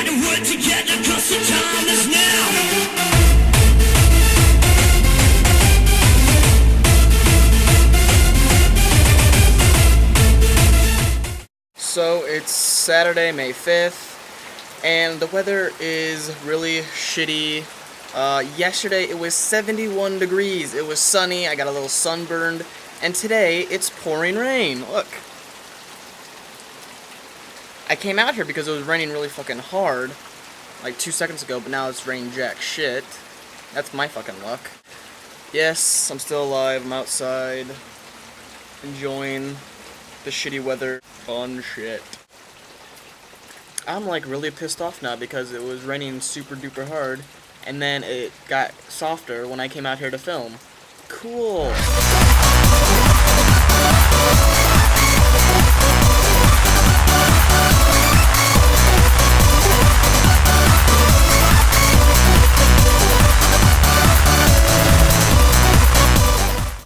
gotta work together 'cause the time is now. So it's Saturday, May 5th, and the weather is really shitty. Yesterday it was 71 degrees, it was sunny, I got a little sunburned, and today it's pouring rain. Look. I came out here because it was raining really fucking hard, like 2 seconds ago, but now it's raining jack shit. That's my fucking luck. Yes, I'm still alive, I'm outside, enjoying the shitty weather. Fun shit. I'm like really pissed off now because it was raining super duper hard, and then it got softer when I came out here to film. Cool.